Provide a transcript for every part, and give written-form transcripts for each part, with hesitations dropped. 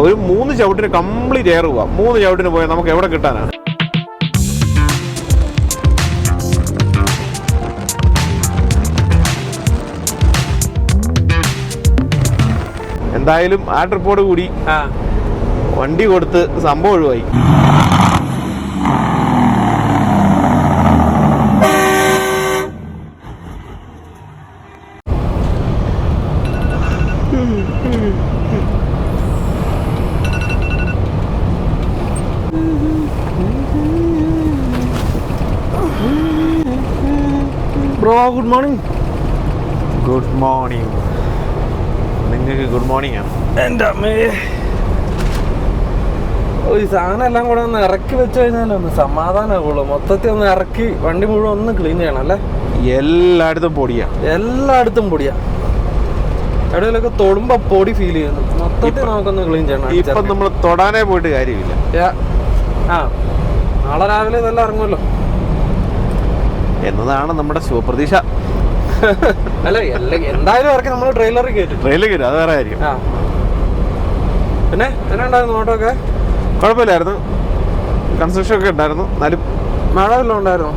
ഒരു 3 ചവിട്ടിന് complete air പോവാം. 3 ചവിട്ടിന് പോയാൽ നമുക്ക് എവിടെ കിട്ടാനാണ്? എന്തായാലും ആ ട്രിപ്പോട് കൂടി വണ്ടി കൊടുത്ത് സംഭവം ഒഴിവായി. Bro good morning. Good morning. നിങ്ങൾക്ക് ഗുഡ് മോർണിംഗ് ആണ്. എൻ്റെ അമ്മേ, ഈ സാധനം എല്ലാം കൂടെ ഒന്ന് ഇറക്കി വെച്ച് കഴിഞ്ഞാൽ ഒന്ന് സമാധാനമാകുള്ളൂ. മൊത്തത്തിൽ ഒന്ന് ഇറക്കി വണ്ടി മുഴുവൻ ഒന്ന് ക്ലീൻ ചെയ്യണം അല്ലേ? എല്ലായിടത്തും പൊടിയാ, എല്ലായിടത്തും പൊടിയാ. എവിടെയെങ്കിലൊക്കെ തൊടുമ്പോ പൊടി ഫീൽ ചെയ്യുന്നു. മൊത്തത്തിൽ നമുക്കൊന്ന് ക്ലീൻ ചെയ്യണം. ഇപ്പം നമ്മൾ തൊടാനേ പോയിട്ട് കാര്യമില്ല. ആ, നാളെ രാവിലെ ഇതെല്ലാം ഇറങ്ങുമല്ലോ എന്നതാണ് നമ്മുടെ ശുഭപ്രതീക്ഷ. അല്ല എന്തായാലും ഇറക്കി നമ്മൾ ട്രെയിലറിൽ കയറ്റും. അത് വേറെ കാര്യം. പിന്നെ എങ്ങനെ ഉണ്ടായിരുന്നു ഓട്ടോക്കെ? കുഴപ്പമില്ലായിരുന്നു, കൺസ്ട്രക്ഷൻ ഒക്കെ ഉണ്ടായിരുന്നു. എന്നാലും മഴ വല്ലതും ഉണ്ടായിരുന്നു?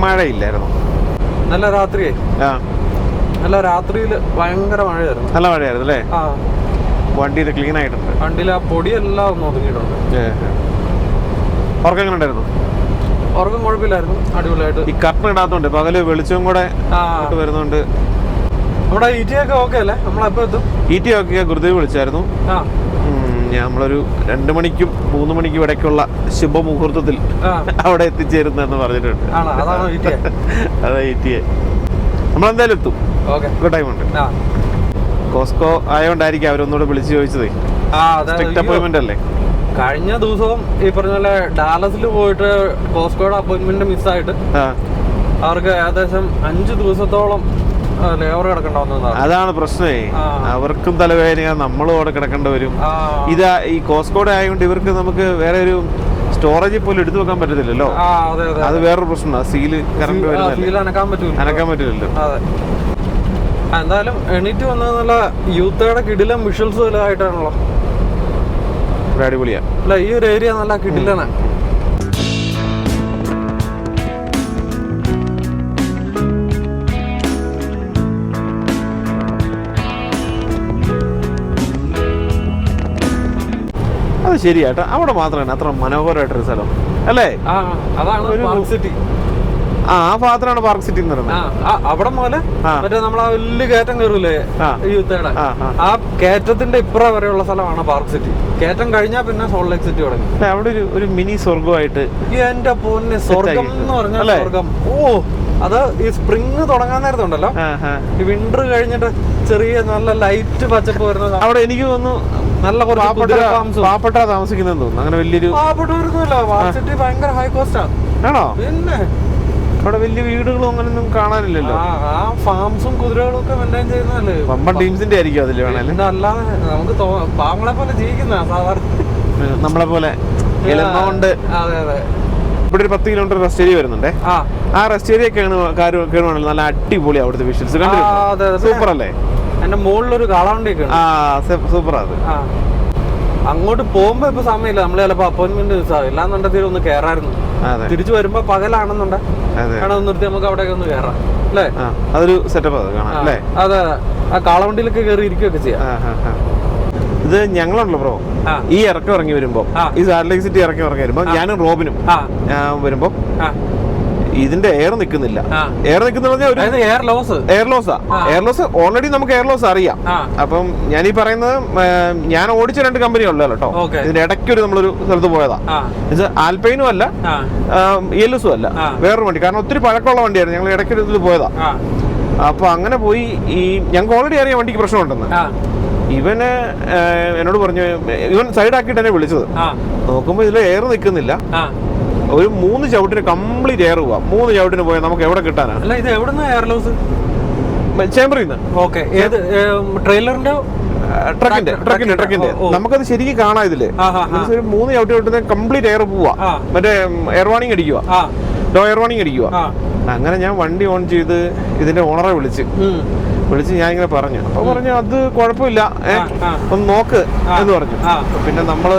മഴയില്ലായിരുന്നു. നല്ല രാത്രിയെ നല്ല രാത്രിയിൽ ഭയങ്കര മഴയായിരുന്നു. നല്ല മഴയായിരുന്നു അല്ലേ? ആ, വണ്ടിയിൽ ക്ലീൻ ആയിട്ടുണ്ട്. വണ്ടിയിൽ ആ പൊടിയെല്ലാം ഒന്ന് ഒതുങ്ങിയിട്ടുണ്ട്. ഉറക്കം എങ്ങനെ ഉണ്ടായിരുന്നു? ഉറക്കം കുഴപ്പമില്ലായിരുന്നു, അടിപൊളിയായിട്ട്. ഈ കർട്ടൻ ഇടാത്തോണ്ട് പകല് വെളിച്ചവും കൂടെ വരുന്നോണ്ട്. നമ്മുടെ ഈറ്റി ഒക്കെ ഓക്കെ അല്ലേ? നമ്മളെപ്പോ എത്തും? ഈറ്റി ഒക്കെ ഗുരുദേവ് വിളിച്ചായിരുന്നു. നമ്മളൊരു 2 മണിക്കും 3 മണിക്കും ഇടയ്ക്കുള്ള ശുഭമുഹൂർത്തത്തിൽ അവിടെ എത്തിച്ചേരുന്നെന്ന് പറഞ്ഞിട്ടുണ്ട്. അതാ ഈറ്റിയെ നമ്മളെന്തായാലും എത്തും. ടൈമുണ്ട്. കോസ്കോ ആയോണ്ടായിരിക്കും അവരൊന്നുകൂടെ വിളിച്ചു ചോദിച്ചതേ. സ്ട്രിക്റ്റ് അപ്പോയിന്റ്മെന്റ് അല്ലേ? കഴിഞ്ഞ ദിവസവും ഈ പറഞ്ഞ പോലെ ഡാലസിൽ പോയിട്ട് കോസ്കോയുടെ അപ്പോയിന്റ്മെന്റ് മിസ്സായിട്ട് അവർക്ക് ഏകദേശം 5 ദിവസത്തോളം ലേബർ കിടക്കണ്ടാവുന്നതാണ്. അതാണ് പ്രശ്നമേ. അവർക്കും തലവേദന, നമ്മളും അവിടെ കിടക്കേണ്ടി വരും. ഇതാ ഈ കോസ്കോയുടെ ആയതുകൊണ്ട് ഇവർക്ക് നമുക്ക് വേറെ ഒരു സ്റ്റോറേജിൽ പോലും എടുത്തു വെക്കാൻ പറ്റത്തില്ലല്ലോ. അത് വേറൊരു പ്രശ്നമാണ്. സീല് കറണ്ട് അനക്കാൻ പറ്റില്ലല്ലോ. എന്തായാലും എണീറ്റ് വന്നതെന്നുള്ള യൂത്തയുടെ കിടിലം വിഷ്വൽസ് ആയിട്ടാണല്ലോ. അടിപൊളിയാ അല്ല, ഈ ഒരു ഏരിയ നല്ല കിടിലാണ്. അത് ശരിയാട്ടോ. അവിടെ മാത്രമാണ് അത്ര മനോഹരമായിട്ടൊരു സ്ഥലം അല്ലേ? അതാണ് പാർക്ക് സിറ്റി. ആ ഭാഗത്താണ് പാർക്ക് സിറ്റി എന്ന് പറയുന്നത്. അവിടെ പോലെ മറ്റേ നമ്മളാ വലിയ കയറ്റം കയറൂലേ യൂത്തയുടെ, ആ കയറ്റത്തിന്റെ ഇപ്പുറം വരെയുള്ള സ്ഥലമാണ് പാർക്ക് സിറ്റി. കയറ്റം കഴിഞ്ഞാൽ പിന്നെ സോൾട്ട് ലേക്ക് സിറ്റി തുടങ്ങി. അവിടെ ഒരു മിനി സ്വർഗമായിട്ട്. എന്റെ പൊന്നെ, സ്വർഗം എന്ന് പറഞ്ഞാൽ സ്വർഗം. ഓ, അത് ഈ സ്പ്രിങ് തുടങ്ങാൻ നേരത്തുണ്ടല്ലോ, ഈ വിന്റർ കഴിഞ്ഞിട്ട് ചെറിയ നല്ല ലൈറ്റ് പച്ചപ്പ് വരുന്നത് അവിടെ. എനിക്ക് തോന്നുന്നു നല്ല പാവപ്പെട്ട താമസിക്കുന്നെന്ന് തോന്നുന്നു. അങ്ങനെ വലിയൊരു പാവപ്പെട്ടവരൊന്നുമല്ല. പാർക്ക് സിറ്റി ഭയങ്കര ഹൈ കോസ്റ്റ് ആണ്. ആണോ? പിന്നെ അവിടെ വലിയ വീടുകളും അങ്ങനെയൊന്നും കാണാനില്ലല്ലോ. ആ ഫാംസും കുതിരകളും ഒക്കെ മെയിൻറ്റെയിൻ ചെയ്യുന്നതല്ലേ. വമ്പൻ ടീംസിന്റെ ആയിരിക്കും അതിൽ വേണേലും. അല്ലാതെ നമുക്ക് പാവങ്ങളെ പോലെ ജീവിക്കുന്ന സാധാരണ നമ്മളെ പോലെ. അതെ അതെ. ഇവിടെ ഒരു 10 കിലോമീറ്റർ റെസ്റ്റ് ഏരിയ വരുന്നുണ്ടേ. ആ റെസ്റ്റ് ഏരിയ കേറുവാണെങ്കിൽ നല്ല അടിപൊളി അവിടുത്തെ വിഷ്വൽസ്. സൂപ്പർ അല്ലേ? എന്റെ മുകളിലൊരു കാളവണ്ടി ഒക്കെ സൂപ്പർ. അത് അങ്ങോട്ട് പോകുമ്പോ ഇപ്പൊ സമയമില്ല. നമ്മള് ചിലപ്പോ അപ്പോയിന്റ്മെന്റ് ഇല്ലാന്നുണ്ടെങ്കിൽ ഒന്ന് കേറായിരുന്നു. തിരിച്ചു വരുമ്പോ പകലാണെന്നുണ്ടെ നിർത്തി നമുക്ക് അവിടെയൊക്കെ ഒന്ന് കേറാം അല്ലേ? അതൊരു സെറ്റപ്പ് അല്ലേ? അതെ, ആ കാളവണ്ടിയിലൊക്കെ കയറി ഇരിക്കുകയൊക്കെ ചെയ്യാം. ഇത് ഞങ്ങളുണ്ടല്ലോ ബ്രോ, ഈ ഇറക്കം ഇറങ്ങി വരുമ്പോ, ഈ സോൾട്ട് ലേക്ക് സിറ്റി ഇറക്കി വരുമ്പോ ഞാനും റോബിനും വരുമ്പോ ഇതിന്റെ എയർ നിൽക്കുന്നില്ല. എയർ നിൽക്കുന്ന എയർ ലോസ് ഓൾറെഡി നമുക്ക് എയർ ലോസ് അറിയാം. അപ്പം ഞാനീ പറയുന്നത് ഞാൻ ഓടിച്ച 2 കമ്പനി ഉള്ളല്ലോ കേട്ടോ. ഇതിന്റെ ഇടയ്ക്കൊരു നമ്മളൊരു സ്ഥലത്ത് പോയതാ. ആൽപൈനും അല്ല എൽഎസും അല്ല, വേറൊരു വണ്ടി. കാരണം ഒത്തിരി പഴക്കമുള്ള വണ്ടിയായിരുന്നു. ഞങ്ങൾ ഇടയ്ക്കൊരു ഇതിൽ പോയതാ. അപ്പൊ അങ്ങനെ പോയി. ഈ ഞങ്ങൾക്ക് ഓൾറെഡി അറിയാം വണ്ടിക്ക് പ്രശ്നമുണ്ടെന്ന്. ഇവന് എന്നോട് പറഞ്ഞു, ഇവൻ സൈഡാക്കിയിട്ട് എന്നെ വിളിച്ചത്. നോക്കുമ്പോ ഇതിൽ എയർ നിൽക്കുന്നില്ല. ഒരു 3 ചവിട്ടിന് കംപ്ലീറ്റ് എയർ പോവാം. 3 ചവിട്ടിന് പോയാൽ നമുക്ക് എവിടെ കിട്ടാനാണ്? അല്ല, ഇത് എവിടുന്ന എയർ ലോസ്? ചേംബറിൽ നിന്ന്. ഓക്കെ, ഏത് ട്രെയിലറിന്റെ? ട്രക്കിന്റെ നമുക്കത് ശരിക്കും കാണാം ഇതില്. ഒരു 3 ചവിട്ടി കംപ്ലീറ്റ് എയർ പോവാ. മറ്റേ എയർ വാർണിംഗ് അടിക്കുക, ലോ എയർ വാർണിംഗ് അടിക്കുക. അങ്ങനെ ഞാൻ വണ്ടി ഓൺ ചെയ്ത് ഇതിന്റെ ഓണറെ വിളിച്ച് വിളിച്ച് ഞാൻ ഇങ്ങനെ പറഞ്ഞു. അപ്പൊ പറഞ്ഞു അത് കുഴപ്പമില്ല, ഒന്ന് നോക്ക് എന്ന് പറഞ്ഞു. പിന്നെ നമ്മള്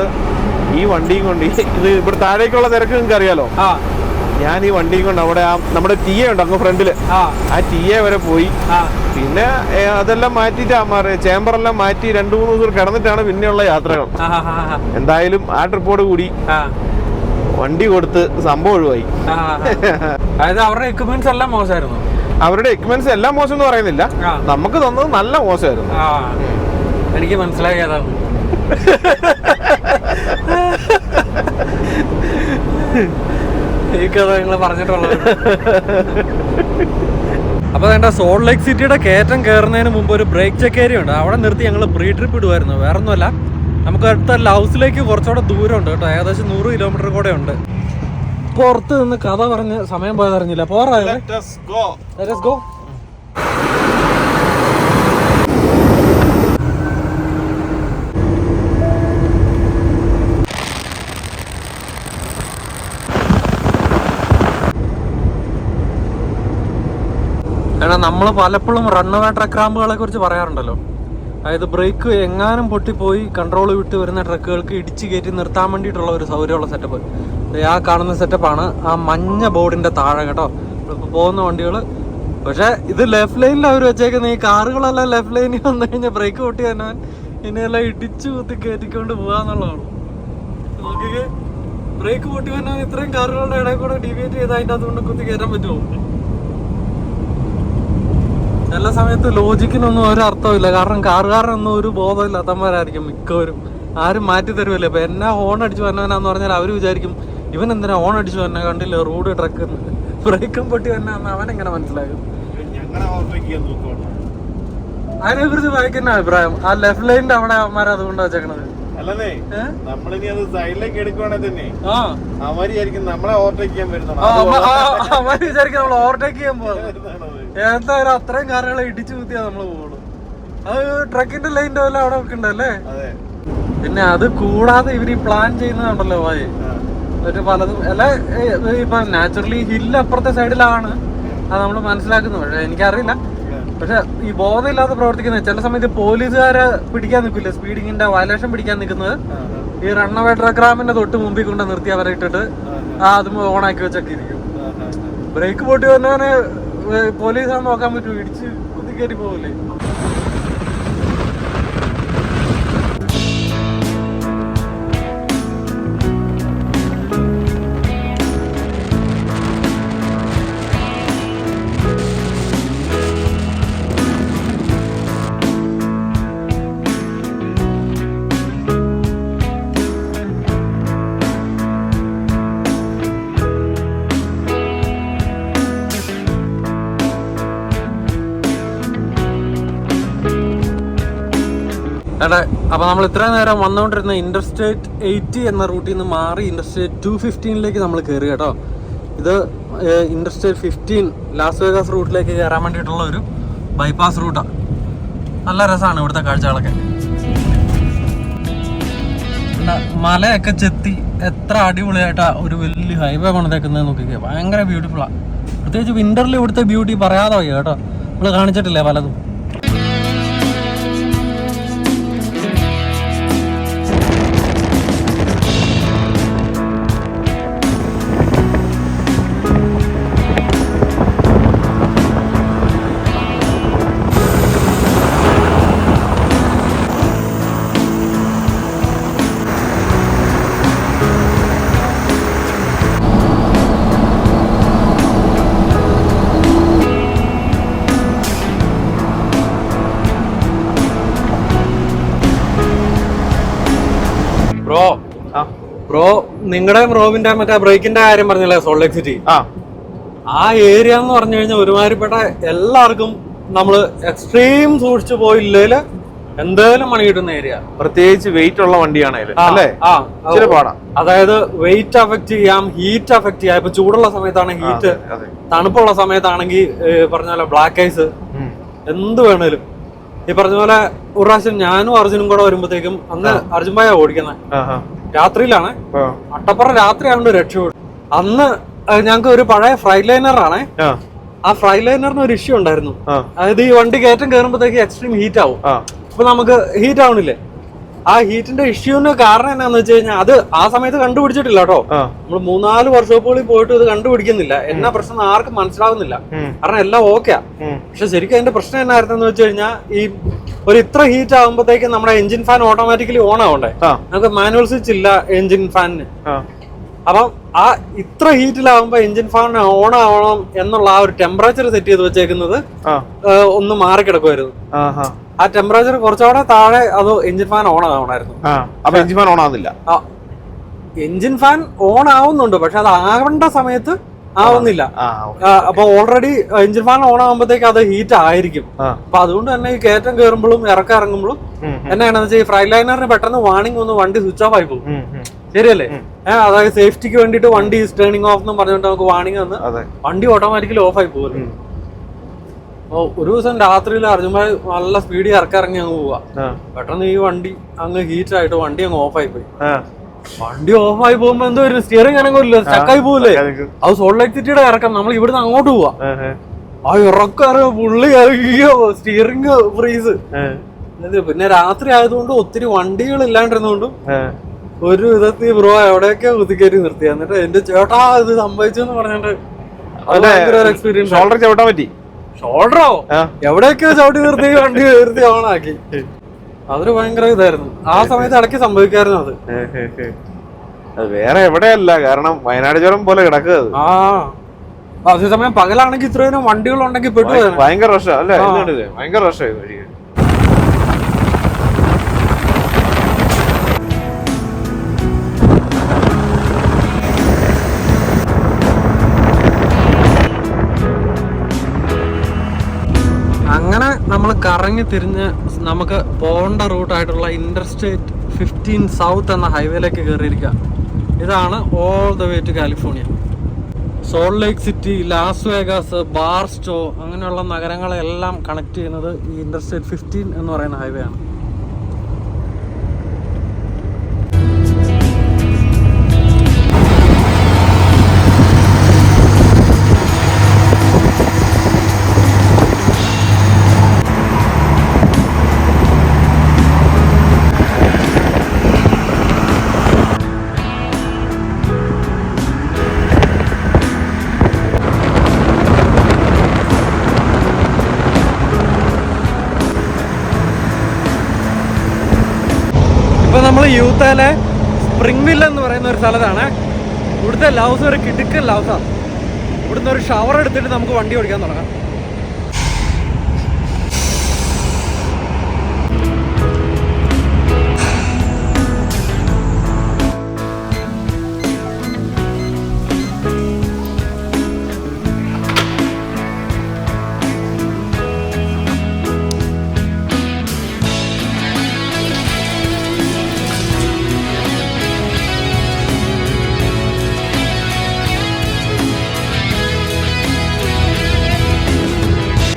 ഈ വണ്ടിയും കൊണ്ട് ഇത് ഇവിടെ താഴേക്കുള്ള തിരക്ക് നിങ്ങൾക്ക് അറിയാലോ. ഞാൻ ഈ വണ്ടിയും കൊണ്ട് അവിടെ നമ്മുടെ TA ഉണ്ട് അങ്ങ് ഫ്രണ്ടില്, ആ TA വരെ പോയി. പിന്നെ അതെല്ലാം മാറ്റിയിട്ട് ചേംബറെല്ലാം മാറ്റി 2-3 ദിവസം കിടന്നിട്ടാണ് പിന്നെയുള്ള യാത്രകൾ. എന്തായാലും ആ ട്രിപ്പോട് കൂടി വണ്ടി കൊടുത്ത് സംഭവം ഒഴിവായി. അതായത് അവരുടെ എക്യുപ്മെന്റ്സ് എല്ലാം മോശമായിരുന്നു. അവരുടെ എക്യുപ്മെന്റ്സ് എല്ലാം മോശം എന്ന് പറയുന്നില്ല, നമുക്ക് തന്നത് നല്ല മോശമായിരുന്നു. എനിക്ക് മനസ്സിലായി അതാണ്. ഈ കഥ നിങ്ങൾ പറഞ്ഞിട്ടുള്ളത്. അപ്പൊ എന്റെ സോൾട്ട് ലേക്ക് സിറ്റിയുടെ കയറ്റം കയറുന്നതിന് മുമ്പ് ഒരു ബ്രേക്ക് ചെക്ക് ഏരിയ ഉണ്ട്. അവിടെ നിർത്തി ഞങ്ങൾ പ്രീ ട്രിപ്പ് ഇടുമായിരുന്നു. വേറെ ഒന്നുമല്ല, നമുക്ക് അടുത്ത ലൗസിലേക്ക് കുറച്ചുകൂടെ ദൂരം ഉണ്ട് കേട്ടോ. ഏകദേശം 100 കിലോമീറ്റർ കൂടെ ഉണ്ട്. പുറത്ത് നിന്ന് കഥ പറഞ്ഞ് സമയം പോയതറിഞ്ഞില്ല. പോറായോ? നമ്മൾ പലപ്പോഴും റണ്ണവേ ട്രക്ക് റാമ്പുകളെ കുറിച്ച് പറയാറുണ്ടല്ലോ. അതായത് ബ്രേക്ക് എങ്ങാനും പൊട്ടിപ്പോയി കൺട്രോൾ വിട്ട് വരുന്ന ട്രക്കുകൾക്ക് ഇടിച്ച് കയറ്റി നിർത്താൻ വേണ്ടിയിട്ടുള്ള ഒരു സൗകര്യമുള്ള സെറ്റപ്പ്. ആ കാണുന്ന സെറ്റപ്പാണ് ആ മഞ്ഞ ബോർഡിന്റെ താഴെ കേട്ടോ പോകുന്ന വണ്ടികൾ. പക്ഷെ ഇത് ലെഫ്റ്റ് ലൈനിൽ അവർ വെച്ചേക്കുന്ന ഈ കാറുകളെല്ലാം ലെഫ്റ്റ് ലൈനിൽ വന്നു കഴിഞ്ഞാൽ ബ്രേക്ക് പൊട്ടി തന്നെ ഇനിയെല്ലാം ഇടിച്ചു കുത്തി കയറ്റിക്കൊണ്ട് പോകാന്നുള്ളതാണ്. നോക്കിക്കേ, ബ്രേക്ക് പൊട്ടി വന്നാൽ ഇത്രയും കാറുകളുടെ ഇടയിൽ കൂടെ ഡിവേറ്റ് ചെയ്ത് അതിൻ്റെ അതുകൊണ്ട് കുത്തി കയറ്റാൻ പറ്റുമോ? ചില സമയത്ത് ലോജിക്കിനൊന്നും ഒരു അർത്ഥമില്ല. കാരണം കാറുകാരനൊന്നും ഒരു ബോധമില്ലാത്തവന്മാരായിരിക്കും മിക്കവരും. ആരും മാറ്റി തരുമല്ലേ. ഇപ്പൊ എന്നാ ഹോൺ അടിച്ചു വന്നവനാന്ന് പറഞ്ഞാൽ അവർ വിചാരിക്കും ഇവൻ എന്തിനാ ഹോൺ അടിച്ചു വന്നെ, കണ്ടില്ല റോഡ് ട്രക്ക് ബ്രേക്കും പൊട്ടി വന്നാന്ന് അവൻ എങ്ങനെ മനസ്സിലാകും? അതിനെ കുറിച്ച് വായിക്കുന്ന അഭിപ്രായം ആ ലെഫ്റ്റ് ലൈനിന്റെ അവിടെ അവന്മാരെ അതുകൊണ്ട് വെച്ചേക്കണത്. അവര് വിചാരിക്കും നമ്മൾ ഓവർടേക്ക് ചെയ്യാൻ പോകുന്നത്. എന്തായാലും അത്രയും കാറുകളെ ഇടിച്ചു കുത്തിയാ നമ്മള് പോകുള്ളൂ. അത് ട്രക്കിന്റെ ലൈൻ്റെ പോലെ അവിടെ വെക്കണ്ടല്ലേ. പിന്നെ അത് കൂടാതെ ഇവര് പ്ലാൻ ചെയ്യുന്നതുണ്ടല്ലോ വായി ഒരു പലതും അല്ല. ഇപ്പൊ നാച്ചുറലി ഹില്ല് അപ്പുറത്തെ സൈഡിലാണ് അത് നമ്മൾ മനസ്സിലാക്കുന്നത്. പക്ഷെ എനിക്കറിയില്ല. പക്ഷെ ഈ ബോധമില്ലാതെ പ്രവർത്തിക്കുന്നത് ചില സമയത്ത് പോലീസുകാരെ പിടിക്കാൻ നിൽക്കില്ല, സ്പീഡിങ്ങിന്റെ വയലേഷൻ പിടിക്കാൻ നിൽക്കുന്നത് ഈ റണ്ണവേ ട്രക്ക് റാമ്പിന്റെ തൊട്ട് മുമ്പിൽ കൊണ്ട് നിർത്തി അവരെ ഇട്ടിട്ട് അതും ഓണാക്കി വെച്ചൊക്കെ ഇരിക്കും. ബ്രേക്ക് പൊട്ടി വന്നവനെ പോലീസാന്ന് നോക്കാൻ പറ്റുമോ? ഇടിച്ച് കുത്തിക്കയറ്റി പോകില്ലേ? അപ്പൊ നമ്മൾ ഇത്രയും നേരം വന്നുകൊണ്ടിരുന്ന ഇന്റർസ്റ്റേറ്റ് 80 എന്ന റൂട്ടിൽ നിന്ന് മാറി ഇന്റർസ്റ്റേറ്റ് 215 നമ്മൾ കയറി കേട്ടോ. ഇത് ഇന്റർസ്റ്റേറ്റ് 15 ലാസ് വേഗാസ് റൂട്ടിലേക്ക് കയറാൻ വേണ്ടിയിട്ടുള്ള ഒരു ബൈപ്പാസ് റൂട്ടാണ്. നല്ല രസമാണ് ഇവിടുത്തെ കാഴ്ചകളൊക്കെ. മലയൊക്കെ ചെത്തി എത്ര അടിപൊളിയായിട്ടാ ഒരു വലിയ ഹൈവേ പണിതേക്കുന്നത് നോക്കിക്കേ. ഭയങ്കര ബ്യൂട്ടിഫുള്ളാണ്. പ്രത്യേകിച്ച് വിന്ററിൽ ഇവിടുത്തെ ബ്യൂട്ടി പറയാതെ വയ്യ കേട്ടോ. നമ്മൾ കാണിച്ചിട്ടില്ലേ പലതും. ബ്രോ നിങ്ങളുടെയും റോബിന്റെ മറ്റേ ബ്രേക്കിന്റെ കാര്യം പറഞ്ഞല്ലേ സോൾട്ട് ലേക്ക് സിറ്റി. ആ ഏരിയ എന്ന് പറഞ്ഞു കഴിഞ്ഞാൽ ഒരുമാതിരിപ്പെട്ട എല്ലാവർക്കും നമ്മള് എക്സ്ട്രീം സൂക്ഷിച്ചു പോയില്ലേല് എന്തായാലും മണി കിട്ടുന്ന ഏരിയ. പ്രത്യേകിച്ച് വെയിറ്റ് ഉള്ള വണ്ടിയാണ്. അതായത് വെയിറ്റ് അഫക്ട് ചെയ്യാം, ഹീറ്റ് അഫക്ട് ചെയ്യാം. ഇപ്പൊ ചൂടുള്ള സമയത്താണ് ഹീറ്റ്, തണുപ്പുള്ള സമയത്താണെങ്കിൽ പറഞ്ഞ പോലെ ബ്ലാക്ക് ഐസ്, എന്ത് വേണേലും. ഈ പറഞ്ഞ പോലെ ഒരു പ്രാവശ്യം ഞാനും അർജുനും കൂടെ വരുമ്പോഴത്തേക്കും അന്ന് അർജുൻ ഭായ ഓടിക്കുന്നത് രാത്രിയിലാണ്. അട്ടപ്പുറം രാത്രി ആയതുകൊണ്ട് രക്ഷപ്പെടും. അന്ന് ഞങ്ങക്ക് ഒരു പഴയ ഫ്രൈറ്റ് ലൈനറാണ്. ആ ഫ്രൈ ലൈനറിന് ഒരു ഇഷ്യൂ ഉണ്ടായിരുന്നു. അതായത് ഈ വണ്ടി കയറ്റം കയറുമ്പോഴത്തേക്ക് എക്സ്ട്രീം ഹീറ്റ് ആവും. അപ്പൊ നമുക്ക് ഹീറ്റ് ആവണില്ലേ, ആ ഹീറ്റിന്റെ ഇഷ്യൂന് കാരണം എന്നാന്ന് വെച്ച് കഴിഞ്ഞാൽ അത് ആ സമയത്ത് കണ്ടുപിടിച്ചിട്ടില്ല കേട്ടോ. നമ്മൾ 3-4 വർക്ക്ഷോപ്പുകളിൽ പോയിട്ട് ഇത് കണ്ടുപിടിക്കുന്നില്ല. എന്നാ പ്രശ്നം ആർക്കും മനസ്സിലാവുന്നില്ല, കാരണം എല്ലാം ഓക്കെയാ. പക്ഷെ ശരിക്കും അതിന്റെ പ്രശ്നം എന്നായിരുന്നെന്ന് വെച്ച് കഴിഞ്ഞാൽ ഈ ഒരു ഇത്ര ഹീറ്റ് ആകുമ്പോഴത്തേക്കും നമ്മുടെ എഞ്ചിൻ ഫാൻ ഓട്ടോമാറ്റിക്കലി ഓൺ ആവണ്ടേ. നമുക്ക് മാനുവൽ സ്വിച്ച് ഇല്ല എഞ്ചിൻ ഫാനിന്. അപ്പം ആ ഇത്ര ഹീറ്റിലാവുമ്പോ എഞ്ചിൻ ഫാൻ ഓൺ ആവണം എന്നുള്ള ആ ഒരു ടെമ്പറേച്ചർ സെറ്റ് ചെയ്ത് വെച്ചേക്കുന്നത് ഒന്ന് മാറിക്കിടക്കുമായിരുന്നു. ആ ടെമ്പറേച്ചർ കുറച്ചുകൂടെ താഴെ അത് എഞ്ചിൻ ഫാൻ ഓൺ ആവണമായിരുന്നു. എഞ്ചിൻ ഫാൻ ഓൺ ആവുന്നില്ല. എഞ്ചിൻ ഫാൻ ഓൺ ആവുന്നുണ്ട്, പക്ഷെ അത് ആവേണ്ട സമയത്ത് ആവുന്നില്ല. അപ്പൊ ഓൾറെഡി എഞ്ചിൻ ഫാൻ ഓൺ ആകുമ്പോഴത്തേക്ക് അത് ഹീറ്റ് ആയിരിക്കും. അപ്പൊ അതുകൊണ്ട് തന്നെ ഈ കയറ്റം കയറുമ്പോഴും ഇറക്കം ഇറങ്ങുമ്പോഴും എന്നാണെന്ന് വെച്ചാൽ ഈ ഫ്രൈ ലൈനറിന് പെട്ടെന്ന് വാണിംഗ് ഒന്ന് വണ്ടി സ്വിച്ച് ഓഫ് ആയി പോകും. ശരിയല്ലേ? അതായത് സേഫ്റ്റിക്ക് വേണ്ടിട്ട് വണ്ടി ടേണിംഗ് ഓഫ് എന്ന് പറഞ്ഞിട്ട് നമുക്ക് വാണിംഗ് വന്ന് വണ്ടി ഓട്ടോമാറ്റിക്കലി ഓഫ് ആയി പോകും. ഒരു ദിവസം രാത്രിയിൽ അർജുൻഭായ് നല്ല സ്പീഡിൽ ഇറങ്ങി അങ്ങ് പോവാ. പെട്ടെന്ന് ഈ വണ്ടി അങ്ങ് ഹീറ്റ് ആയിട്ട് വണ്ടി അങ്ങ് ഓഫ് ആയി പോയി. വണ്ടി ഓഫ് ആയി പോകുമ്പോ എന്തോ ഒരു സ്റ്റിയറിംഗ് അനങ്ങില്ല, സ്റ്റക്കായി പോകില്ലേ. അത് സോൾട്ട് ലേക്ക് സിറ്റിയുടെ ഇറക്കം, നമ്മൾ ഇവിടുന്ന് അങ്ങോട്ട് പോവാ. ആ ഇറക്കം പുള്ളി സ്റ്റിയറിംഗ് ഫ്രീസ്. പിന്നെ രാത്രി ആയതുകൊണ്ട് ഒത്തിരി വണ്ടികൾ ഇല്ലാണ്ടിരുന്നോണ്ടും ഒരു വിധത്തിൽ ബ്രോ എവിടെയൊക്കെ കുത്തിക്കയറ്റി നിർത്തി. എന്നിട്ട് എന്റെ ചേട്ടാ ഇത് സംഭവിച്ചെന്ന് പറഞ്ഞിട്ട് എക്സ്പീരിയൻസ്. ഷോൾഡർ ചവിട്ടാൻ പറ്റി. ഷോൾഡറോ എവിടെയൊക്കെയോ ചവിട്ടി നിർത്തി വണ്ടി നിർത്തി ഓണാക്കി. അതൊരു ഭയങ്കര ഇതായിരുന്നു. ആ സമയത്ത് ഇടയ്ക്ക് സംഭവിക്കായിരുന്നു അത്. വേറെ എവിടെയല്ല, കാരണം വയനാട് ചുരം പോലെ കിടക്കുക. അതേസമയം പകലാണെങ്കിൽ ഇത്രയും വണ്ടികളുണ്ടെങ്കിൽ പെട്ടു. ഭയങ്കര റഷ് അല്ലേ? ഭയങ്കര റഷായിരുന്നു. അങ്ങനെ നമ്മൾ കറങ്ങി തിരിഞ്ഞ് നമുക്ക് പോകേണ്ട റൂട്ടായിട്ടുള്ള ഇന്റർസ്റ്റേറ്റ് 15 സൗത്ത് എന്ന ഹൈവേയിലേക്ക് കയറിയിരിക്കുക. ഇതാണ് all the way to California. Salt Lake City, Las Vegas, Barstow അങ്ങനെയുള്ള നഗരങ്ങളെല്ലാം കണക്ട് ചെയ്യുന്നത് ഈ ഇന്റർസ്റ്റേറ്റ് 15 എന്ന് പറയുന്ന ഹൈവേ ആണ്. നമ്മൾ യൂത്തയിലെ സ്പ്രിംഗ് വില്ല എന്ന് പറയുന്ന ഒരു സ്ഥലത്താണ്. ഇവിടുത്തെ ലൗസ് ഒരു കിടുക്കൻ ലൗസാണ്. ഇവിടുന്ന് ഒരു ഷവർ എടുത്തിട്ട് നമുക്ക് വണ്ടി ഓടിക്കാൻ തുടങ്ങാം.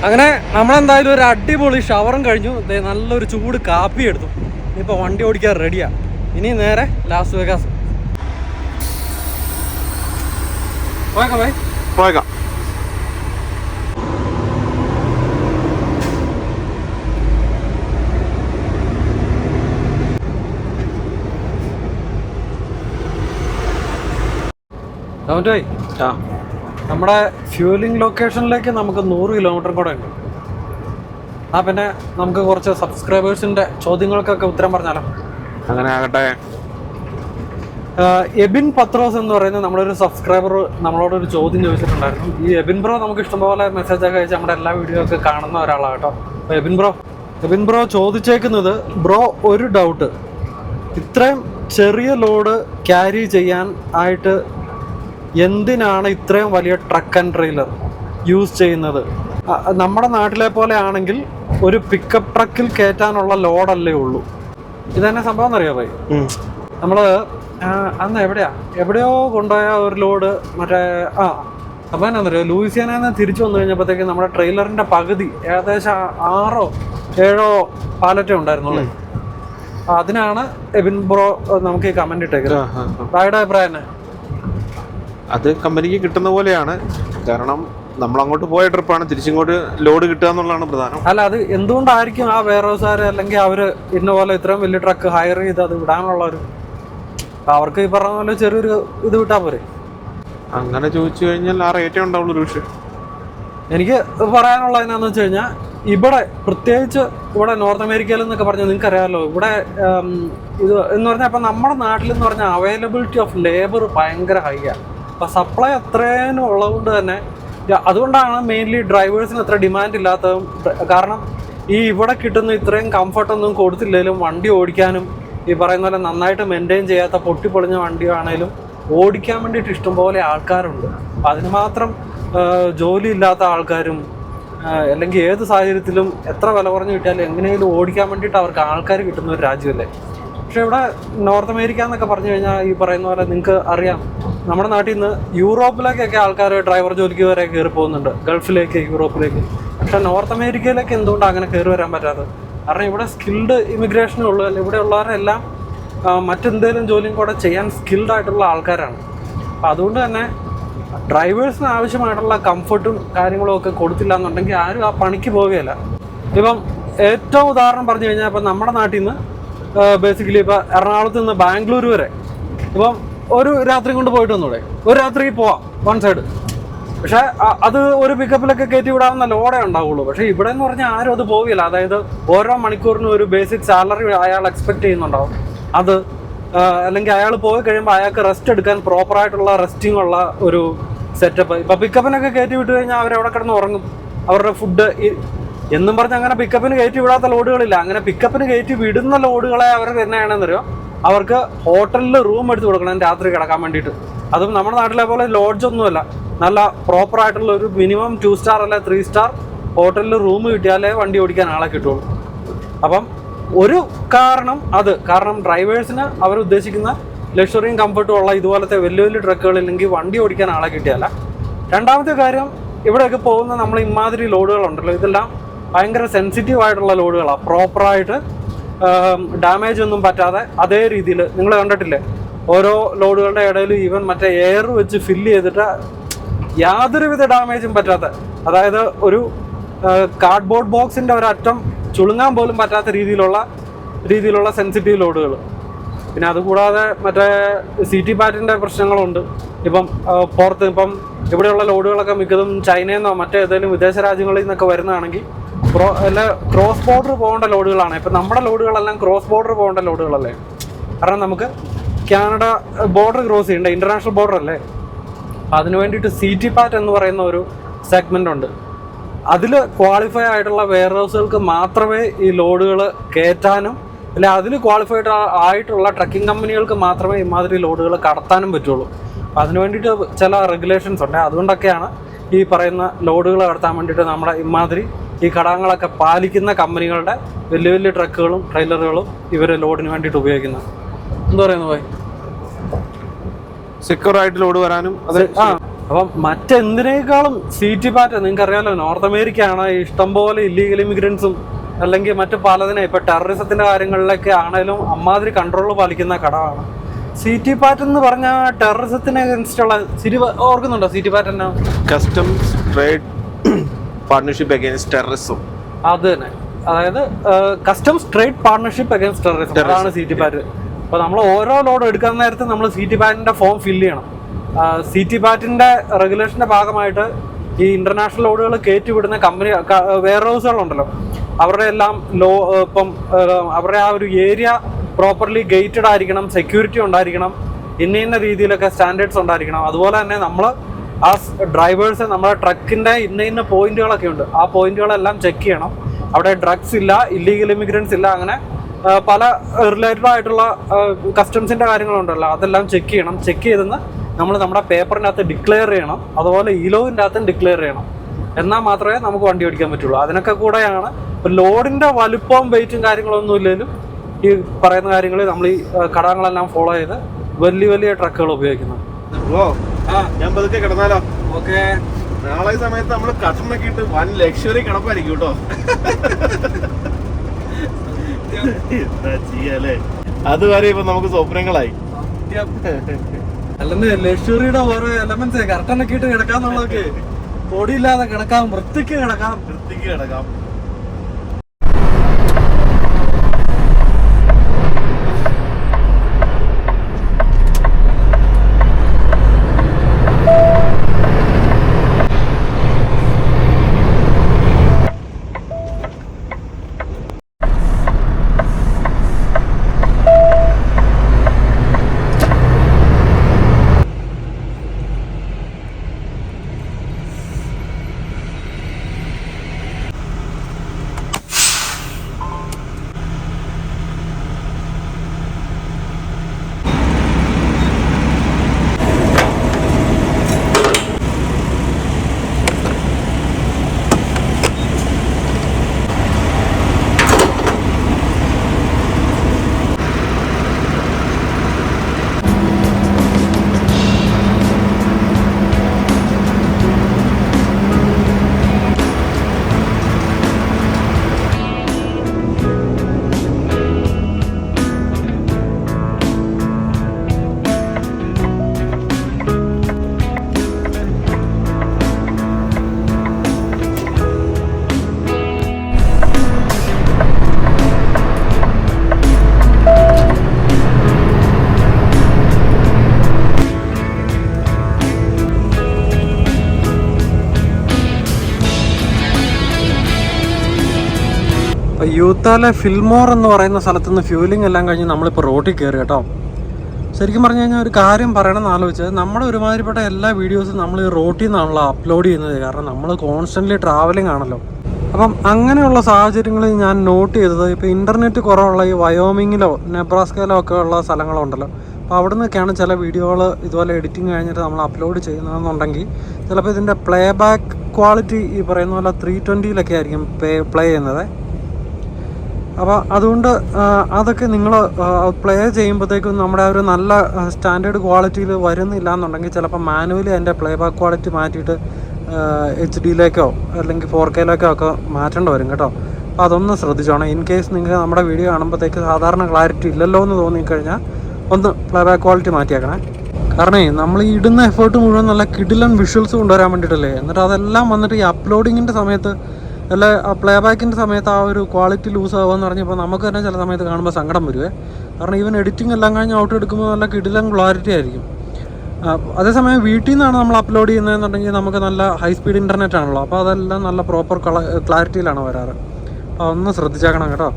അങ്ങനെ നമ്മളെന്തായാലും ഒരു അടിപൊളി ഷവറും കഴിഞ്ഞു. നല്ലൊരു ചൂട് കാപ്പി എടുത്തു. ഇനിയിപ്പോൾ വണ്ടി ഓടിക്കാൻ റെഡിയാ. ഇനി നേരെ ലാസ് വേഗാസ് പോയേക്കാം. ഭായ് പോയേക്കാം. നമ്മുടെ ഫ്യൂലിംഗ് ലൊക്കേഷനിലേക്ക് നമുക്ക് 100 കിലോമീറ്റർ കൂടെ ഉണ്ട്. പിന്നെ നമുക്ക് കുറച്ച് സബ്സ്ക്രൈബേഴ്സിന്റെ ചോദ്യങ്ങൾക്കൊക്കെ ഉത്തരം പറഞ്ഞാലോ? അങ്ങനെ ആകട്ടെ. എബിൻ പത്രോസ് എന്ന് പറയുന്ന നമ്മളൊരു സബ്സ്ക്രൈബർ നമ്മളോടൊരു ചോദ്യം ചോദിച്ചിട്ടുണ്ടായിരുന്നു. ഈ എബിൻ ബ്രോ നമുക്ക് ഇഷ്ടംപോലെ മെസ്സേജ് ഒക്കെ അയച്ച് നമ്മുടെ എല്ലാ വീഡിയോ ഒക്കെ കാണുന്ന ഒരാളാണ് കേട്ടോ. അപ്പോൾ എബിൻ ബ്രോ ചോദിച്ചേക്കുന്നത്, ബ്രോ ഒരു ഡൗട്ട്, ഇത്രയും ചെറിയ ലോഡ് ക്യാരി ചെയ്യാൻ ആയിട്ട് എന്തിനാണ് ഇത്രയും വലിയ ട്രക്ക് ആൻഡ് ട്രെയിലർ യൂസ് ചെയ്യുന്നത്? നമ്മുടെ നാട്ടിലെ പോലെ ആണെങ്കിൽ ഒരു പിക്കപ്പ് ട്രക്കിൽ കയറ്റാനുള്ള ലോഡല്ലേ ഉള്ളൂ. ഇതന്നെ സംഭവം എന്നറിയാം ഭായി. നമ്മള് അന്ന് എവിടെയോ കൊണ്ടുപോയ ഒരു ലോഡ് മറ്റേ അപ്പം എന്നാന്നറിയോ, ലൂയിസിയാന തിരിച്ചു വന്നു കഴിഞ്ഞപ്പോഴത്തേക്ക് നമ്മുടെ ട്രെയിലറിന്റെ പകുതി ഏകദേശം 6-7 പാലറ്റേ ഉണ്ടായിരുന്നുള്ളൂ. അതിനാണ് എബിൻ ബ്രോ നമുക്ക് ഈ കമന്റ് ഇട്ടേക്കുന്നത്. ഭായിയുടെ അഭിപ്രായം? അത് കമ്പനിക്ക് കിട്ടുന്ന പോലെയാണ്. കാരണം നമ്മൾ അങ്ങോട്ട് പോയ ട്രിപ്പാണ്, തിരിച്ചിങ്ങോട്ട് ലോഡ് കിട്ടുക എന്നുള്ളതാണ് പ്രധാനം. അല്ല, അത് എന്തുകൊണ്ടായിരിക്കും ആ വെയർഹൗസുകാർ അല്ലെങ്കിൽ അവര് ഇന്ന പോലെ ഇത്രയും വലിയ ട്രക്ക് ഹയർ ചെയ്ത് അത് വിടാനുള്ള ഒരു, അവർക്ക് ഈ പറഞ്ഞ പോലെ ചെറിയൊരു ഇത് വിട്ടാ പോരെ? അങ്ങനെ ചോദിച്ചു കഴിഞ്ഞാൽ ആ റേറ്റേ ഉണ്ടാവുള്ളൂ ഒരു വിഷയം. എനിക്ക് പറയാനുള്ളത് എന്നാന്ന് വെച്ച് കഴിഞ്ഞാൽ, ഇവിടെ പ്രത്യേകിച്ച് ഇവിടെ നോർത്ത് അമേരിക്കയിൽ എന്നൊക്കെ പറഞ്ഞാൽ നിങ്ങൾക്ക് അറിയാമല്ലോ, ഇവിടെ ഇത് എന്ന് പറഞ്ഞാൽ ഇപ്പം നമ്മുടെ നാട്ടിലെന്ന് പറഞ്ഞാൽ അവൈലബിലിറ്റി ഓഫ് ലേബർ ഭയങ്കര ഹൈ ആണ്. അപ്പം സപ്ലൈ അത്രയും ഉള്ളതുകൊണ്ട് തന്നെ അതുകൊണ്ടാണ് മെയിൻലി ഡ്രൈവേഴ്സിന് അത്ര ഡിമാൻഡ് ഇല്ലാത്തതും. കാരണം ഈ ഇവിടെ കിട്ടുന്ന ഇത്രയും കംഫർട്ടൊന്നും കൊടുത്തില്ലെങ്കിലും വണ്ടി ഓടിക്കാനും ഈ പറയുന്ന പോലെ നന്നായിട്ട് മെയിൻറ്റെയിൻ ചെയ്യാത്ത പൊട്ടിപ്പൊളിഞ്ഞ വണ്ടിയാണേലും ഓടിക്കാൻ വേണ്ടിയിട്ട് ഇഷ്ടംപോലെ ആൾക്കാരുണ്ട്. അപ്പം അതിന് മാത്രം ജോലി ഇല്ലാത്ത ആൾക്കാരും അല്ലെങ്കിൽ ഏത് സാഹചര്യത്തിലും എത്ര വില കുറഞ്ഞ് കിട്ടിയാലും എങ്ങനെയെങ്കിലും ഓടിക്കാൻ വേണ്ടിയിട്ട് അവർക്ക് ആൾക്കാർ കിട്ടുന്ന ഒരു രാജ്യമല്ലേ. പക്ഷെ ഇവിടെ നോർത്ത് അമേരിക്ക എന്നൊക്കെ പറഞ്ഞു കഴിഞ്ഞാൽ ഈ പറയുന്ന പോലെ നിങ്ങൾക്ക് അറിയാം, നമ്മുടെ നാട്ടിൽ നിന്ന് യൂറോപ്പിലേക്കൊക്കെ ആൾക്കാർ ഡ്രൈവർ ജോലിക്ക് വരെ കയറി പോകുന്നുണ്ട്, ഗൾഫിലേക്ക്, യൂറോപ്പിലേക്ക്. പക്ഷെ നോർത്ത് അമേരിക്കയിലേക്ക് എന്തുകൊണ്ടാണ് അങ്ങനെ കയറി വരാൻ പറ്റാത്തത്? കാരണം ഇവിടെ സ്കിൽഡ് ഇമിഗ്രേഷനേ ഉള്ളൂ. അല്ല, ഇവിടെ ഉള്ളവരെല്ലാം മറ്റെന്തെങ്കിലും ജോലിയും കൂടെ ചെയ്യാൻ സ്കിൽഡ് ആയിട്ടുള്ള ആൾക്കാരാണ്. അപ്പം അതുകൊണ്ട് തന്നെ ഡ്രൈവേഴ്സിന് ആവശ്യമായിട്ടുള്ള കംഫർട്ടും കാര്യങ്ങളും ഒക്കെ കൊടുത്തില്ല എന്നുണ്ടെങ്കിൽ ആരും ആ പണിക്ക് പോവുകയില്ല. ഇപ്പം ഏറ്റവും ഉദാഹരണം പറഞ്ഞു കഴിഞ്ഞാൽ, ഇപ്പം നമ്മുടെ നാട്ടിൽ നിന്ന് ബേസിക്കലി ഇപ്പോൾ എറണാകുളത്ത് നിന്ന് ബാംഗ്ലൂർ വരെ ഇപ്പം ഒരു രാത്രി കൊണ്ട് പോയിട്ട് വന്നൂടെ? ഒരു രാത്രി പോവാം വൺ സൈഡ്. പക്ഷേ അത് ഒരു പിക്കപ്പിലൊക്കെ കയറ്റി വിടാവുന്ന ലോഡേ ഉണ്ടാവുള്ളൂ. പക്ഷേ ഇവിടെ എന്ന് പറഞ്ഞാൽ ആരും അത് പോവില്ല. അതായത് ഓരോ മണിക്കൂറിനും ഒരു ബേസിക് സാലറി അയാൾ എക്സ്പെക്ട് ചെയ്യുന്നുണ്ടാവും. അത് അല്ലെങ്കിൽ അയാൾ പോയി കഴിയുമ്പോൾ അയാൾക്ക് റെസ്റ്റ് എടുക്കാൻ പ്രോപ്പറായിട്ടുള്ള റെസ്റ്റിംഗ് ഉള്ള ഒരു സെറ്റപ്പ്. ഇപ്പം പിക്കപ്പിനൊക്കെ കയറ്റി വിട്ട് കഴിഞ്ഞാൽ അവരെവിടെ കിടന്ന് ഉറങ്ങും. അവരുടെ ഫുഡ് എന്നും പറഞ്ഞ് അങ്ങനെ പിക്കപ്പിന് കയറ്റി വിടാത്ത ലോഡുകളില്ല. അങ്ങനെ പിക്കപ്പിന് കയറ്റി വിടുന്ന ലോഡുകളെ അവർ തന്നെയാണെന്നറിയോ, അവർക്ക് ഹോട്ടലിൽ റൂം എടുത്ത് കൊടുക്കണം രാത്രി കിടക്കാൻ വേണ്ടിയിട്ട്. അതും നമ്മുടെ നാട്ടിലെ പോലെ ലോഡ്ജൊന്നുമല്ല, നല്ല പ്രോപ്പറായിട്ടുള്ള ഒരു മിനിമം 2 സ്റ്റാർ അല്ലെ 3 സ്റ്റാർ ഹോട്ടലിൽ റൂം കിട്ടിയാലേ വണ്ടി ഓടിക്കാൻ ആളെ കിട്ടുള്ളൂ. അപ്പം ഒരു കാരണം ഡ്രൈവേഴ്സിന് അവരുദ്ദേശിക്കുന്ന ലക്ഷറിയും കംഫർട്ടും ഉള്ള ഇതുപോലത്തെ വലിയ വലിയ ട്രക്കുകളില്ലെങ്കിൽ വണ്ടി ഓടിക്കാൻ ആളെ കിട്ടിയല്ല. രണ്ടാമത്തെ കാര്യം, ഇവിടെയൊക്കെ പോകുന്ന നമ്മൾ ഇമാതിരി ലോഡുകളുണ്ടല്ലോ, ഇതെല്ലാം ഭയങ്കര സെൻസിറ്റീവ് ആയിട്ടുള്ള ലോഡുകളാണ്. പ്രോപ്പറായിട്ട് ഡാമേജ് ഒന്നും പറ്റാതെ അതേ രീതിയിൽ നിങ്ങൾ കണ്ടിട്ടില്ലേ, ഓരോ ലോഡുകളുടെ ഇടയിൽ ഈവൻ മറ്റേ എയർ വെച്ച് ഫില്ല് ചെയ്തിട്ട് യാതൊരുവിധ ഡാമേജും പറ്റാത്ത, അതായത് ഒരു കാർഡ്ബോർഡ് ബോക്സിൻ്റെ ഒരറ്റം ചുളുങ്ങാൻ പോലും പറ്റാത്ത രീതിയിലുള്ള സെൻസിറ്റീവ് ലോഡുകൾ. പിന്നെ അതുകൂടാതെ മറ്റേ CT പാറ്റിൻ്റെ പ്രശ്നങ്ങളുണ്ട്. ഇപ്പം ഇവിടെയുള്ള ലോഡുകളൊക്കെ മിക്കതും ചൈനയിൽ നിന്നോ മറ്റേതെങ്കിലും വിദേശ രാജ്യങ്ങളിൽ നിന്നൊക്കെ വരുന്നതാണെങ്കിൽ ക്രോസ് ബോർഡർ പോകേണ്ട ലോഡുകളാണ്. ഇപ്പം നമ്മുടെ ലോഡുകളെല്ലാം ക്രോസ് ബോർഡർ പോകേണ്ട ലോഡുകളല്ലേ. കാരണം നമുക്ക് കാനഡ ബോർഡർ ക്രോസ് ചെയ്യേണ്ട ഇൻ്റർനാഷണൽ ബോർഡർ അല്ലേ. അതിന് വേണ്ടിയിട്ട് CT പാറ്റ് എന്ന് പറയുന്ന ഒരു സെഗ്മെൻ്റ് ഉണ്ട്. അതിൽ ക്വാളിഫൈ ആയിട്ടുള്ള വെയർഹൗസുകൾക്ക് മാത്രമേ ഈ ലോഡുകൾ കയറ്റാനും, അല്ലെ അതിൽ ക്വാളിഫൈഡ് ആയിട്ടുള്ള ട്രക്കിംഗ് കമ്പനികൾക്ക് മാത്രമേ ഇമാതിരി ലോഡുകൾ കടത്താനും പറ്റുള്ളൂ. അതിന് വേണ്ടിയിട്ട് ചില റെഗുലേഷൻസ് ഉണ്ട്. അതുകൊണ്ടൊക്കെയാണ് ഈ പറയുന്ന ലോഡുകൾ കടത്താൻ വേണ്ടിയിട്ട് നമ്മുടെ ഇമാതിരി ഈ ഘടകങ്ങളൊക്കെ പാലിക്കുന്ന കമ്പനികളുടെ വലിയ വലിയ ട്രക്കുകളും ട്രെയിലറുകളും ഇവർ ലോഡിന് വേണ്ടിയിട്ട് ഉപയോഗിക്കുന്നത്. എന്താ പറയുന്നത് പോയി, സെക്യൂർ ആയിട്ട് ലോഡ് വരാനും. അപ്പം മറ്റെന്തിനേക്കാളും CT പാറ്റ് നിങ്ങൾക്ക് അറിയാമല്ലോ, നോർത്ത് അമേരിക്കയാണ് ഇഷ്ടംപോലെ ഇല്ലീഗൽ ഇമിഗ്രൻസും അല്ലെങ്കിൽ മറ്റു പലതിനെ ഇപ്പം ടെററിസത്തിൻ്റെ കാര്യങ്ങളിലൊക്കെ ആണെങ്കിലും അമ്മാതിരി കൺട്രോൾ പാലിക്കുന്ന ഘടകമാണ് CT പാറ്റ് എന്ന് പറഞ്ഞാൽ. ടെററിസത്തിന് അഗൻസ്റ്റുള്ള ഓർക്കുന്നുണ്ടോ CT പാറ്റ്? എന്നാ? Customs trade partnership against terrorism. അത് തന്നെ, അതായത് customs trade partnership against terrorism, അതാണ് CT പാറ്റ്. അപ്പോൾ നമ്മൾ ഓരോ ലോഡ് എടുക്കാൻ നേരത്ത് നമ്മൾ CT പാറ്റിൻ്റെ ഫോം ഫില്ല് ചെയ്യണം. CT പാറ്റിൻ്റെ റെഗുലേഷൻ്റെ ഭാഗമായിട്ട് ഈ ഇൻ്റർനാഷണൽ ലോഡുകൾ കയറ്റിവിടുന്ന കമ്പനി വെയർഹൗസുകളുണ്ടല്ലോ, അവരുടെ എല്ലാം അവരുടെ ആ ഒരു ഏരിയ പ്രോപ്പർലി ഗേറ്റഡ് ആയിരിക്കണം, സെക്യൂരിറ്റി ഉണ്ടായിരിക്കണം, ഇന്ന രീതിയിലൊക്കെ സ്റ്റാൻഡേർഡ്സ് ഉണ്ടായിരിക്കണം. അതുപോലെ തന്നെ നമ്മൾ ആ ഡ്രൈവേഴ്സ് നമ്മുടെ ട്രക്കിൻ്റെ ഇന്ന പോയിന്റുകളൊക്കെ ഉണ്ട്, ആ പോയിന്റുകളെല്ലാം ചെക്ക് ചെയ്യണം. അവിടെ ഡ്രഗ്സ് ഇല്ല, ഇല്ലീഗൽ ഇമിഗ്രൻസ് ഇല്ല, അങ്ങനെ പല റിലേറ്റഡ് ആയിട്ടുള്ള കസ്റ്റംസിൻ്റെ കാര്യങ്ങളുണ്ടല്ലോ, അതെല്ലാം ചെക്ക് ചെയ്യണം. ചെക്ക് ചെയ്തെന്ന് നമ്മൾ നമ്മുടെ പേപ്പറിനകത്ത് ഡിക്ലെയർ ചെയ്യണം. അതുപോലെ ഈലോവിൻ്റെ അകത്തും ഡിക്ലെയർ ചെയ്യണം. എന്നാൽ മാത്രമേ നമുക്ക് വണ്ടി ഓടിക്കാൻ പറ്റുള്ളൂ. അതിനൊക്കെ കൂടെയാണ് ഇപ്പം ലോഡിൻ്റെ വലുപ്പവും വെയിറ്റും കാര്യങ്ങളൊന്നും ഇല്ലെങ്കിലും ഈ പറയുന്ന കാര്യങ്ങൾ നമ്മൾ ഈ ഘടകങ്ങളെല്ലാം ഫോളോ ചെയ്ത് വലിയ വലിയ ട്രക്കുകൾ ഉപയോഗിക്കുന്നത്. ഞാൻ പതുക്കെ കിടന്നാലോ? ഓക്കെ, നാളെ സമയത്ത് നമ്മൾ കട്ടണൊക്കെ ഇട്ട് വൻ ലക്ഷറി കിടപ്പായിരിക്കും കേട്ടോ. എന്താ ചെയ്യല്ലേ, അതുവരെ ഇപ്പൊ നമുക്ക് സ്വപ്നങ്ങളായി. അല്ലെന്ന് ലക്ഷറിയുടെ ഓരോ എലമെന്റ്സ് കർട്ടനൊക്കെ ഇട്ട് കിടക്കാന്നുള്ളതൊക്കെ പൊടിയില്ലാതെ കിടക്കാം, വൃത്തിക്ക് കിടക്കാം. യൂത്താലെ ഫിൽമോർ എന്ന് പറയുന്ന സ്ഥലത്ത് നിന്ന് ഫ്യൂലിംഗ് എല്ലാം കഴിഞ്ഞ് നമ്മളിപ്പോൾ റോട്ടിൽ കയറി കേട്ടോ. ശരിക്കും പറഞ്ഞു കഴിഞ്ഞാൽ ഒരു കാര്യം പറയണമെന്ന് ആലോചിച്ചത്, നമ്മുടെ ഒരുമാതിരിപ്പെട്ട എല്ലാ വീഡിയോസും നമ്മൾ ഈ റോട്ടിൽ നിന്നാണല്ലോ അപ്ലോഡ് ചെയ്യുന്നത്. കാരണം നമ്മൾ കോൺസ്റ്റൻ്റ്ലി ട്രാവലിംഗ് ആണല്ലോ. അപ്പം അങ്ങനെയുള്ള സാഹചര്യങ്ങളിൽ ഞാൻ നോട്ട് ചെയ്തത്, ഇപ്പോൾ ഇൻ്റർനെറ്റ് കുറവുള്ള ഈ വയോമിങ്ങിലോ നെബ്രാസ്കയിലോ ഒക്കെ ഉള്ള സ്ഥലങ്ങളുണ്ടല്ലോ, അപ്പോൾ അവിടെ നിന്നൊക്കെയാണ് ചില വീഡിയോകൾ ഇതുപോലെ എഡിറ്റിംഗ് കഴിഞ്ഞിട്ട് നമ്മൾ അപ്ലോഡ് ചെയ്യുന്നതെന്നുണ്ടെങ്കിൽ ചിലപ്പോൾ ഇതിൻ്റെ പ്ലേ ബാക്ക് ക്വാളിറ്റി ഈ പറയുന്ന പോലെ 320 ആയിരിക്കും പ്ലേ ചെയ്യുന്നത്. അപ്പോൾ അതുകൊണ്ട് അതൊക്കെ നിങ്ങൾ പ്ലേ ചെയ്യുമ്പോഴത്തേക്കും നമ്മുടെ ഒരു നല്ല സ്റ്റാൻഡേർഡ് ക്വാളിറ്റിയിൽ വരുന്നില്ല എന്നുണ്ടെങ്കിൽ ചിലപ്പോൾ മാനുവലി അതിൻ്റെ പ്ലേ ബാക്ക് ക്വാളിറ്റി മാറ്റിയിട്ട് HD അല്ലെങ്കിൽ 4K ഒക്കെ മാറ്റേണ്ടി വരും കേട്ടോ. അപ്പോൾ അതൊന്ന് ശ്രദ്ധിച്ചോണം. ഇൻ കേസ് നിങ്ങൾക്ക് നമ്മുടെ വീഡിയോ കാണുമ്പോഴത്തേക്ക് സാധാരണ ക്ലാരിറ്റി ഇല്ലല്ലോ എന്ന് തോന്നിക്കഴിഞ്ഞാൽ ഒന്ന് പ്ലേ ബാക്ക് ക്വാളിറ്റി മാറ്റിയേക്കണേ. കാരണം നമ്മൾ ഈ ഇടുന്ന എഫേർട്ട് മുഴുവൻ നല്ല കിടിലൻ വിഷ്വൽസ് കൊണ്ടുവരാൻ വേണ്ടിയിട്ടല്ലേ. എന്നിട്ട് അതെല്ലാം വന്നിട്ട് ഈ അപ്ലോഡിങ്ങിൻ്റെ സമയത്ത് അല്ല പ്ലേ ബാക്കിൻ്റെ സമയത്ത് ആ ഒരു ക്വാളിറ്റി ലൂസ് ആവുമെന്ന് പറഞ്ഞപ്പോൾ നമുക്ക് തന്നെ ചില സമയത്ത് കാണുമ്പോൾ സങ്കടം വരുവേ. കാരണം ഈവൻ എഡിറ്റിംഗ് എല്ലാം കഴിഞ്ഞ് ഔട്ട് എടുക്കുമ്പോൾ നല്ല കിടിലൻ ക്ലാരിറ്റി ആയിരിക്കും. അതേസമയം വീട്ടിൽ നിന്നാണ് നമ്മൾ അപ്ലോഡ് ചെയ്യുന്നതെന്നുണ്ടെങ്കിൽ നമുക്ക് നല്ല ഹൈ സ്പീഡ് ഇൻ്റർനെറ്റ് ആണല്ലോ, അപ്പോൾ അതെല്ലാം നല്ല പ്രോപ്പർ ക്ലാരിറ്റിയിലാണ് വരാറ്. അപ്പോൾ ഒന്ന് ശ്രദ്ധിച്ചേക്കണം കേട്ടോ.